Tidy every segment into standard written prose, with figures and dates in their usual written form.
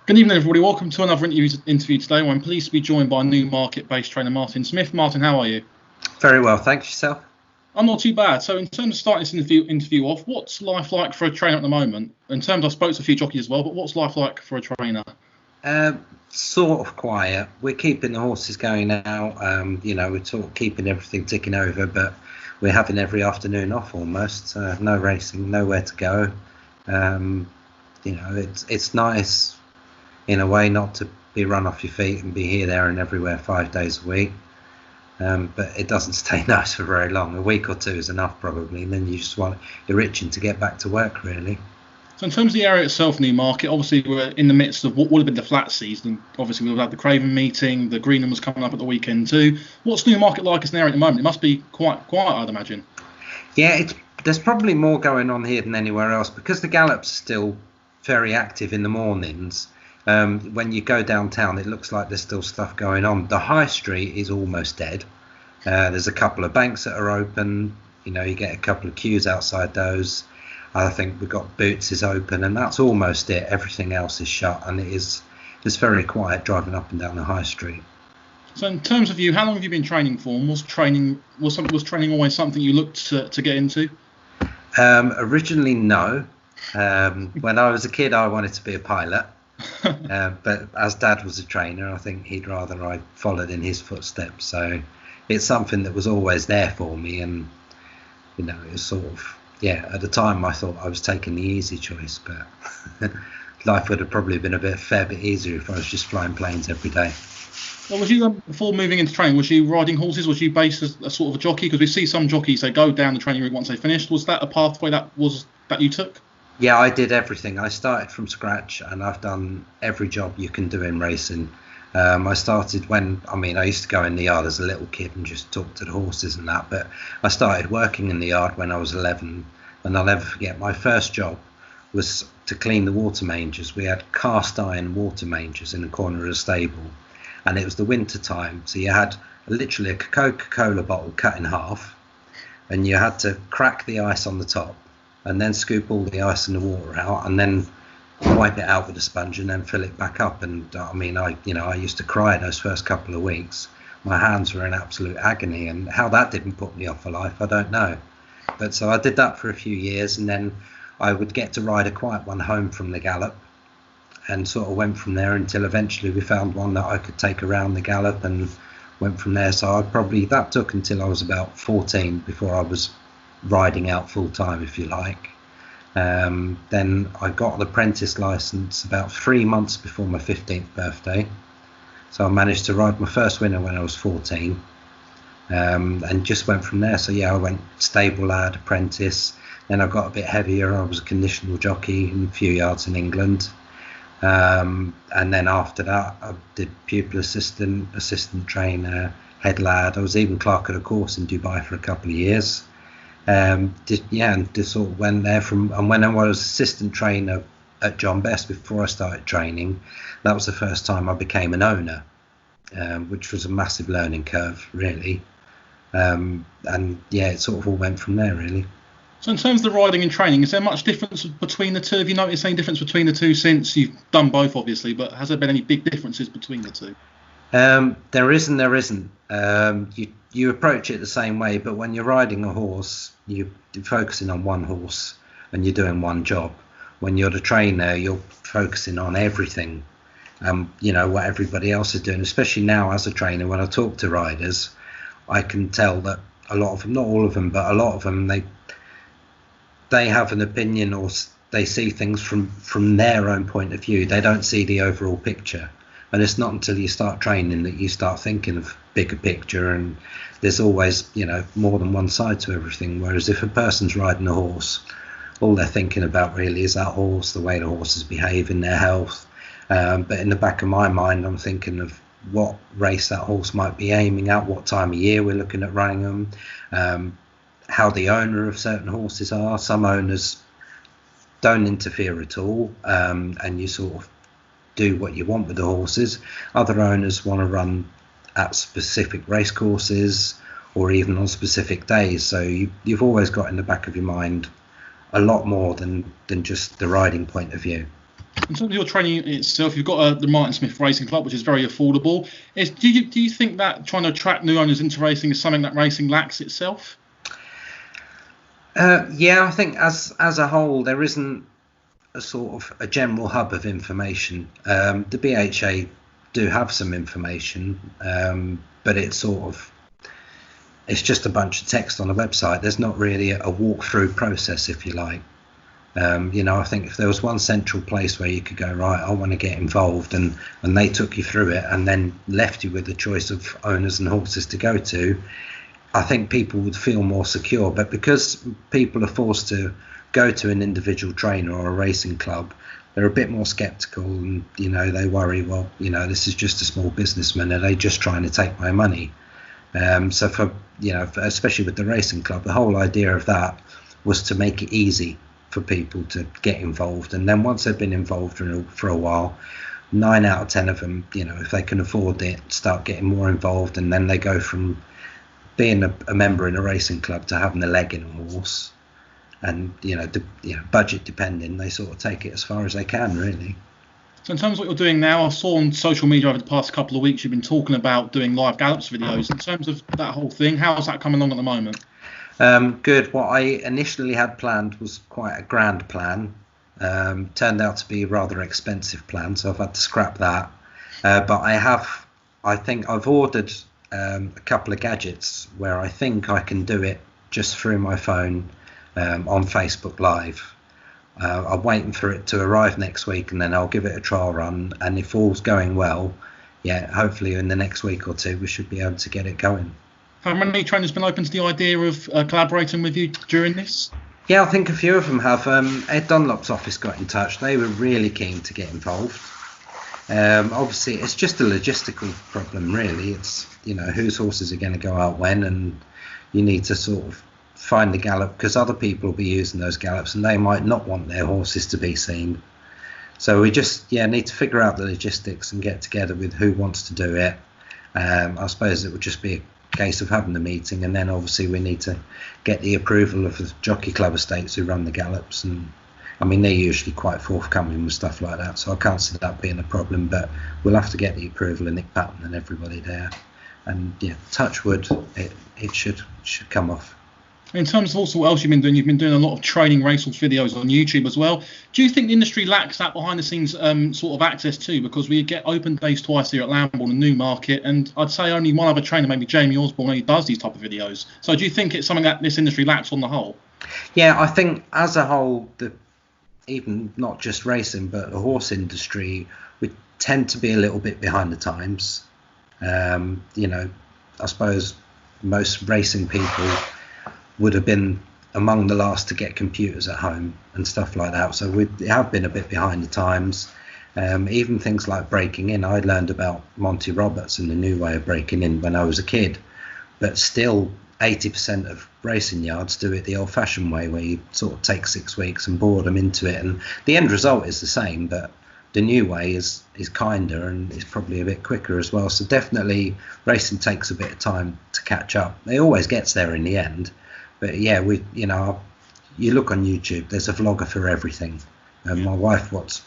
Good evening, everybody. Welcome to another interview today. Where I'm pleased to be joined by Newmarket-based trainer Martin Smith. Martin, how are you? Very well, thanks. Yourself? I'm not too bad. So, in terms of starting this interview off, what's life like for a trainer at the moment? In terms, I spoke to a few jockeys as well, but what's life like for a trainer? Sort of quiet. We're keeping the horses going now. We're sort of keeping everything ticking over, but we're having every afternoon off almost. No racing, nowhere to go. It's nice in a way not to be run off your feet and be here, there, and everywhere 5 days a week. But it doesn't stay nice for very long. A week or two is enough probably, and then you're itching to get back to work really. So in terms of the area itself, Newmarket, obviously we're in the midst of what would have been the flat season. Obviously we've had the Craven meeting, the Greenham was coming up at the weekend too. What's Newmarket like as an area at the moment? It must be quite quiet, I'd imagine. Yeah, there's probably more going on here than anywhere else because the gallops are still very active in the mornings. When you go downtown, it looks like there's still stuff going on. The high street is almost dead. There's a couple of banks that are open. You get a couple of queues outside those. I think we've got Boots is open, and that's almost it. Everything else is shut, and it's very quiet driving up and down the high street. So in terms of you, how long have you been training for? And was training always something you looked to get into? Originally, no. When I was a kid, I wanted to be a pilot. But as Dad was a trainer, I think he'd rather I followed in his footsteps. So it's something that was always there for me, and it was sort of, at the time I thought I was taking the easy choice, but life would have probably been a fair bit easier if I was just flying planes every day. Well, was you before moving into training? Was you riding horses? Was you based as a sort of a jockey? Because we see some jockeys, they go down the training route once they finished. Was that a pathway that you took? Yeah, I did everything. I started from scratch, and I've done every job you can do in racing. I started I used to go in the yard as a little kid and just talk to the horses and that, but I started working in the yard when I was 11, and I'll never forget, my first job was to clean the water mangers. We had cast iron water mangers in the corner of the stable, and it was the winter time, so you had literally a Coca-Cola bottle cut in half, and you had to crack the ice on the top, and then scoop all the ice and the water out, and then wipe it out with a sponge, and then fill it back up. And I used to cry those first couple of weeks. My hands were in absolute agony, and how that didn't put me off for life, I don't know. But so I did that for a few years, and then I would get to ride a quiet one home from the gallop, and sort of went from there until eventually we found one that I could take around the gallop, and went from there. So that took until I was about 14 before I was riding out full time, if you like. Then I got an apprentice license about 3 months before my 15th birthday, so I managed to ride my first winner when I was 14, and just went from there. So I went stable lad, apprentice, then I got a bit heavier. I was a conditional jockey in a few yards in England, and then after that I did pupil assistant trainer, head lad. I was even clerk of the course in Dubai for a couple of years. And just sort of went there and when I was assistant trainer at John Best before I started training, that was the first time I became an owner, which was a massive learning curve really, it sort of all went from there really. So in terms of the riding and training, is there much difference between the two? Have you noticed any difference between the two since you've done both obviously, but has there been any big differences between the two? There is and there isn't. You approach it the same way, but when you're riding a horse, you're focusing on one horse and you're doing one job. When you're the trainer, you're focusing on everything, what everybody else is doing. Especially now as a trainer, when I talk to riders, I can tell that a lot of them, not all of them, but a lot of them, they have an opinion, or they see things from their own point of view. They don't see the overall picture. And it's not until you start training that you start thinking of bigger picture, and there's always, more than one side to everything. Whereas if a person's riding a horse, all they're thinking about really is that horse, the way the horse is behaving, their health. But in the back of my mind, I'm thinking of what race that horse might be aiming at, what time of year we're looking at running them, how the owner of certain horses are. Some owners don't interfere at all, and you sort of do what you want with the horses. Other owners want to run at specific race courses or even on specific days. So you've always got in the back of your mind a lot more than just the riding point of view. In terms of your training itself, you've got the Martin Smith Racing Club, which is very affordable. Do you think that trying to attract new owners into racing is something that racing lacks itself? Yeah, I think as a whole, there isn't a sort of a general hub of information. The BHA do have some information, but it's just a bunch of text on a website. There's not really a walkthrough process, if you like. I think if there was one central place where you could go, right, I want to get involved, and they took you through it and then left you with the choice of owners and horses to go to, I think people would feel more secure. But because people are forced to go to an individual trainer or a racing club, they're a bit more skeptical, and they worry, well, this is just a small businessman, are they just trying to take my money? So for especially with the racing club, the whole idea of that was to make it easy for people to get involved, and then once they've been involved for a while, 9 out of 10 of them, if they can afford it, start getting more involved, and then they go from being a member in a racing club to having a leg in a horse, and budget depending, they sort of take it as far as they can, really. So in terms of what you're doing now, I saw on social media over the past couple of weeks you've been talking about doing live gallops videos. In terms of that whole thing, how's that coming along at the moment? Good. What I initially had planned was quite a grand plan. Turned out to be a rather expensive plan, so I've had to scrap that. But I think I've ordered a couple of gadgets where I think I can do it just through my phone on Facebook Live. I'm waiting for it to arrive next week, and then I'll give it a trial run. And if all's going well, hopefully in the next week or two, we should be able to get it going. Have many trainers been open to the idea of collaborating with you during this? Yeah, I think a few of them have. Ed Dunlop's office got in touch. They were really keen to get involved. Obviously, it's just a logistical problem, really. It's, whose horses are going to go out when, and you need to sort of find the gallop, because other people will be using those gallops and they might not want their horses to be seen. So we just need to figure out the logistics and get together with who wants to do it. I suppose it would just be a case of having the meeting, and then obviously we need to get the approval of the Jockey Club estates who run the gallops, and I mean they're usually quite forthcoming with stuff like that, so I can't see that being a problem, but we'll have to get the approval of Nick Patton and everybody there, and touch wood, it should come off. In terms of also what else you've been doing a lot of training racehorse videos on YouTube as well. Do you think the industry lacks that behind the scenes sort of access too? Because we get open days twice here at Lambourn and Newmarket, and I'd say only one other trainer, maybe Jamie Osborne, only does these type of videos. So do you think it's something that this industry lacks on the whole? Yeah, I think as a whole, even not just racing, but the horse industry, we tend to be a little bit behind the times. I suppose most racing people would have been among the last to get computers at home and stuff like that, so we have been a bit behind the times. Even things like breaking in, I learned about Monty Roberts and the new way of breaking in when I was a kid, but still 80% of racing yards do it the old-fashioned way, where you sort of take 6 weeks and board them into it, and the end result is the same, but the new way is kinder and is probably a bit quicker as well. So definitely racing takes a bit of time to catch up. It always gets there in the end. But you look on YouTube, there's a vlogger for everything. My wife watched,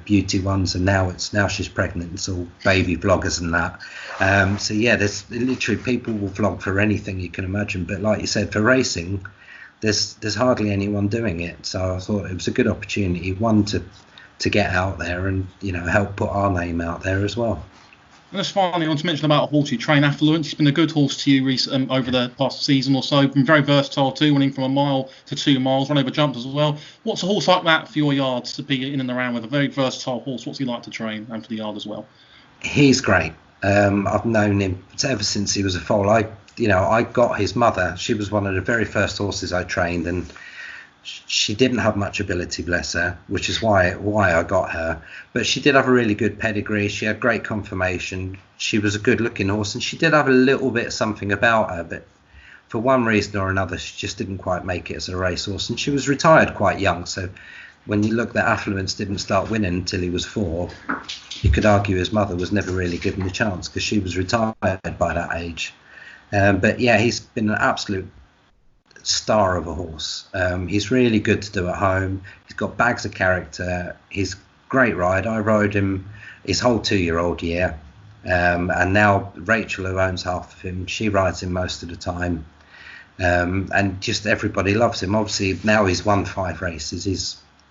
beauty ones, and now she's pregnant. It's all baby vloggers and that. There's literally people will vlog for anything you can imagine. But like you said, for racing, there's hardly anyone doing it. So I thought it was a good opportunity, one to get out there and help put our name out there as well. And just finally, I want to mention about a horse you train, Affluence. He's been a good horse to you over the past season or so. Been very versatile too, winning from 1 mile to 2 miles, run over jumps as well. What's a horse like that for your yards to be in and around with? A very versatile horse. What's he like to train and for the yard as well? He's great. I've known him ever since he was a foal. I got his mother. She was one of the very first horses I trained, and she didn't have much ability, bless her, which is why I got her. But she did have a really good pedigree. She had great conformation. She was a good-looking horse, and she did have a little bit something about her. But for one reason or another, she just didn't quite make it as a racehorse. And she was retired quite young. So when you look, that Affluence didn't start winning until he was 4. You could argue his mother was never really given the chance because she was retired by that age. But he's been an absolute star of a horse. He's really good to do at home. He's got bags of character. He's great ride. I rode him his whole 2-year-old year, and now Rachel, who owns half of him, she rides him most of the time, and just everybody loves him. Obviously, now he's won 5 races.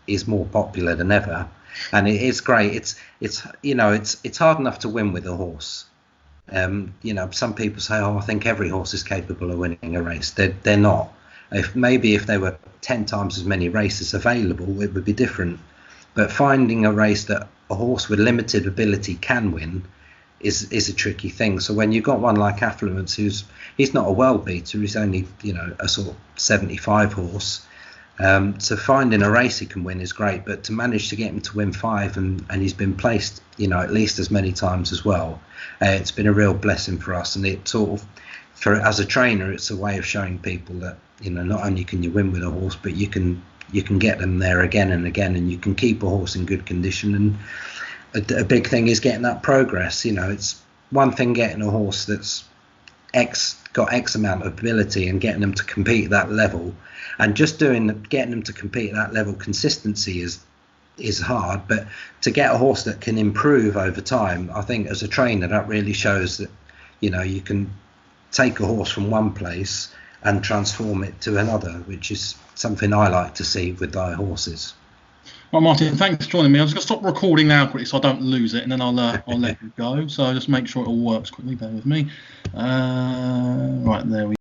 He's more popular than ever, and it is great. It's hard enough to win with a horse. Some people say, "Oh, I think every horse is capable of winning a race." They're not. If there were 10 times as many races available, it would be different. But finding a race that a horse with limited ability can win is a tricky thing. So when you've got one like Affluence, he's not a world beater, he's only a sort of 75 horse. So finding a race he can win is great, but to manage to get him to win 5 and he's been placed at least as many times as well, it's been a real blessing for us. And it sort of, as a trainer, it's a way of showing people that not only can you win with a horse, but you can get them there again and again, and you can keep a horse in good condition. And a big thing is getting that progress. It's one thing getting a horse that's got X amount of ability and getting them to compete at that level, and just getting them to compete at that level, consistency is hard. But to get a horse that can improve over time, I think as a trainer that really shows that you can take a horse from one place and transform it to another, which is something I like to see with our horses. Well, Martin, thanks for joining me. I'm just going to stop recording now quickly so I don't lose it, and then I'll let you go. So just make sure it all works quickly. Bear with me. Right, there we go.